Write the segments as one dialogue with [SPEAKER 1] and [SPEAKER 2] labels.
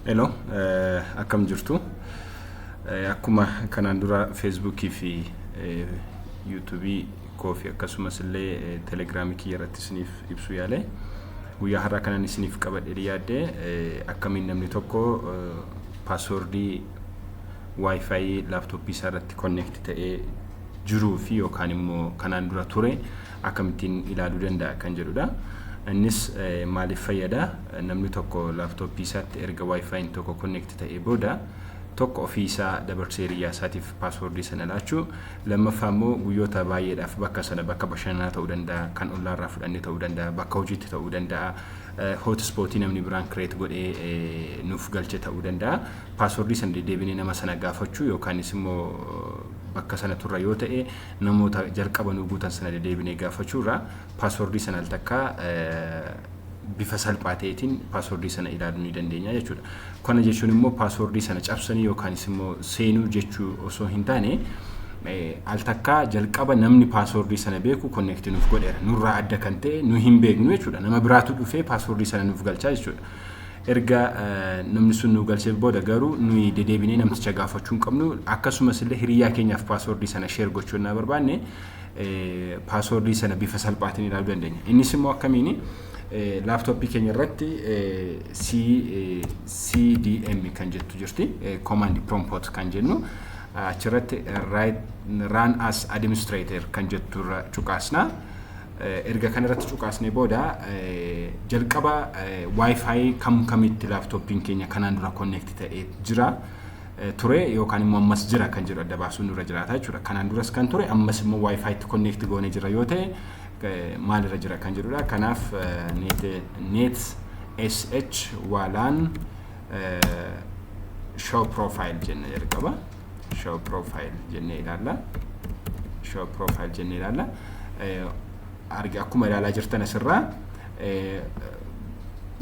[SPEAKER 1] Hello, akkam jirtu. Akkuma kanaan dura Facebook fi YouTube koofi akkasumas illee Telegram irratti isinif ibsu yaale. Guyyaa har'a kanan isinif qabadhe yaadde akkamiin namni tokko passwordii wifi laptop isaa irratti connect ta'ee jiruu fi yookaan immoo kanaan dura ture akkamittiin ilaaluu danda'a kan jedhudha. Innis maaliif fayyada namni tokko laptop isaatti erga wifi tokko connect ta'ee booda tokko ofiisaa dabarsee riyaasaatiif passwordii sana laachuu lammaffaa immoo guyyoota baay'eedhaaf bakka sana bakka bashannanaa ta'uu danda'a kan ollaarraa fudhannee ta'uu danda'a bakka hojiitti ta'uu danda'a hotspotii namni biraan create godhee nuuf galche ta'uu danda'a passwordii sana deebinee nama sana gaafachuu yookaanis immoo bakka sana turra yoo ta'e namoota jalqaban guutan sana deebinee gaafachuurra passwordii sana takka bifa salphaa ta'eetiin passwordii sana ilaaluu ni dandeenya jechuudha. Kana jechuun immoo passwordii sana cabsanii yookaanis immoo seenuu jechuu osoo hin taane al takka jalqaba namni passwordii sana beeku connect nuuf godheera nurraa adda kan ta'e nu hin beeknu jechuudha. Nama biraatu dhufee passwordii sana nuuf galchaa jechuudha. Erga namni sun nu galchee booda garuu nuyi dedeebinee namticha gaafachuu qabnu akkasumas illee hiriyaa keenyaaf passwordii sana share gochuu na barbaanne passwordii sana bifa salphaatiin ilaaluu dandeenya. Innis immoo akkamiini laptop keenya irratti CDM kan jettu jirti command prompt kan jennu achirratti run as administrator kan jettu cuqaasna. Erga kan irratti cuqaasnee booda jalqaba wifi kamitti laptopin keenya kanaan dura connect ta'ee jira ture yookaan immoo ammas jira kan jedhu adda baasuun dura jiraata jechuudha. Kanaan duras kan ture ammas immoo wifi itti connect goone jira yoo ta'e maalirra jira kan jedhudha. Kanaaf net sh walaan show profile jenne jalqaba show profile jenne ilaalla show profile jenne ilaalla arga akkuma ilaalaa jirtan asirraa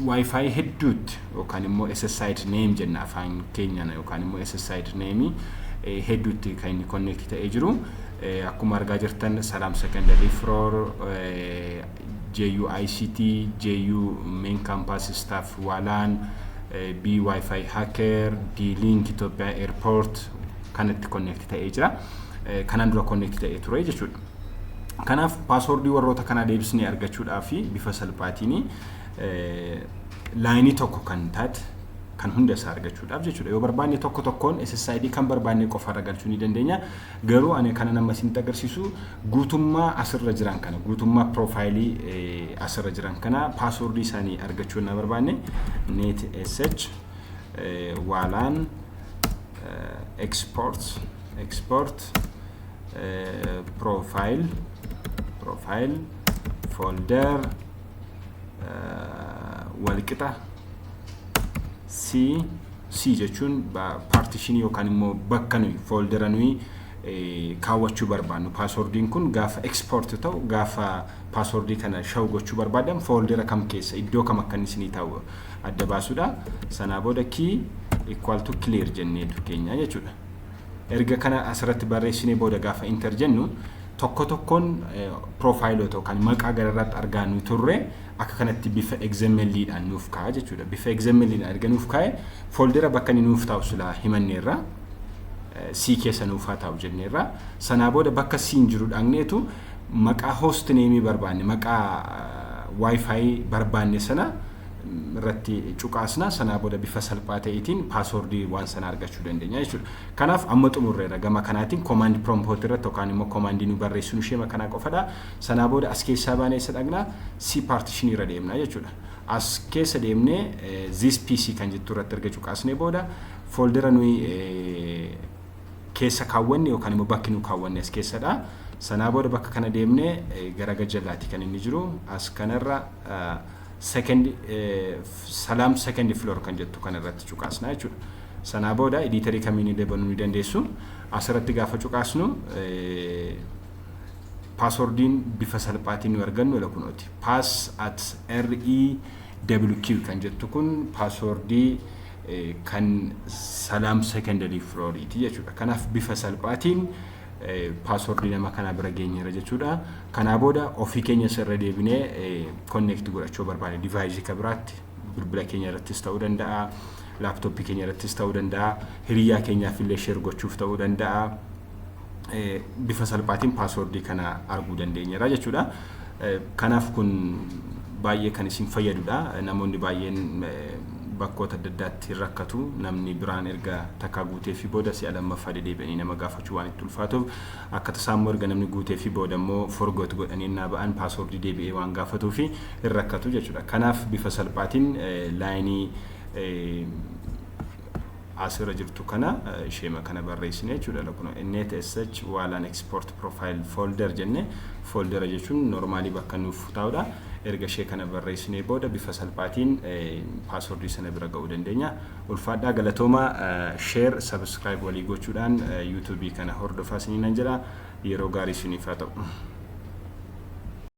[SPEAKER 1] wifi hedduutti yookaan immoo SSID name jenna afaan keenyaan yookaan immoo SSID name hedduutti kan inni connect ta'ee jiru akkuma argaa jirtan Salam Secondary Floor JUICT JU Main Campus Staff Walaan B Wifi Hacker D Link Ethiopia Airport kanatti connect ta'ee jira kanaan dura connect ta'ee ture jechuudha. Kanaaf passwordii warroota kana deebisnee argachuudhaaf bifa salphaatiin laayinii tokko kan taate kan hunda isaa argachuudhaaf jechuudha. Yoo barbaanne tokko tokkoon SSID kan barbaanne qofa argachuu ni dandeenya. Garuu ani kana nama isin agarsiisu guutummaa asirra jiran kana guutummaa profiilii asirra jiran kana passwordii isaanii argachuu na barbaanne net sh walaan export profile folder walqixa C jechuun partition yookaan immoo bakka nuyi foldera nuyi kaawwachuu barbaannu passwordiin kun gaafa export ta'u gaafa passwordii kana show gochuu barbaadan foldera kam keessa iddoo kam akka inni isinii ta'u adda baasuudha. Sanaa booda key equal to clear jenneetu keenya jechuudha. Erga kana asirratti barreessinee booda gaafa enter jennu tokko tokkoon profiilota kan maqaa gararratti argaa nu turre akka kanatti bifa XML dhaan nuuf kaa'aa jechuudha. Bifa XML dhaan erga nuuf kaa'e foldera bakka inni nuuf taa'u sila himanneerra C keessa nuuf haa taa'u jenneerra sanaa booda bakka C hin jiru dhaqneetu maqaa host name barbaanne maqaa wifi barbaanne sana irratti cuqaasna sanaa booda bifa salphaa ta'eetiin passwordii waan sana argachuu dandeenya jechuudha. Kanaaf amma xumurreera gama kanaatiin command prompt irratti yookaan immoo commandii nu barreessinu shema kana qofadha. Sanaa booda as keessaa baanee isa dhaqna C partition irra deemna jechuudha. As keessa deemnee this PC kan jettu irratti erga cuqaasnee booda foldera nuyi keessa kaawwanne yookaan immoo bakki nu kaawwanne as keessadha. Sanaa booda bakka kana deemnee gara gajjallaatti kan inni jiru as kanarra Salam Second Floor kan jettu kan irratti cuqaasna jechuudha. Sanaa booda editorii kamiin illee banuu ni dandeessu. Asirratti gaafa cuqaasnu passwordiin bifa salphaatiin nu argannu lakunooti. Pass at REWQ kan jettu kun passwordii kan Salam Secondary Floor jechuudha. Kanaaf bifa salphaatiin passwordii nama kana bira geenyeera jechuudha. Kana booda ofii keenya sirra deebinee connect godhachuu barbaanne device ka biraatti bilbila keenya irrattis ta'uu danda'a laptop keenya irrattis ta'uu danda'a hiriyaa keenyaaf illee share gochuuf ta'uu danda'a bifa salphaatiin password kana arguu dandeenyera jechuudha kanaaf kun baay'ee kan isin fayyadudha namoonni baay'een bakkoota adda addaatti rakkatu namni biraan erga takka guutee fi booda si lammaffaa deebi'anii nama gaafachuu waan itti ulfaatuuf akka tasaammoo erga namni guutee fi booda immoo forgot godhanii naa ba'an password deebi'ee waan gaafatuu fi rakkatu jechuudha kanaaf bifa salphaatiin laayinii asirra jirtu kana shema kana barreessine jechuudha lakuno netsh walan export profile folder jenne folder jechuun normally bakka nuuf ta'udha erga shee kana barreessine booda bifa salphaatiin password sana bira ga'uu dandeenya ulfaadhaa galatooma share subscribe walii gochuudhaan youtube kana hordofaa isiniin jira yeroo gaarii isiniif haa ta'u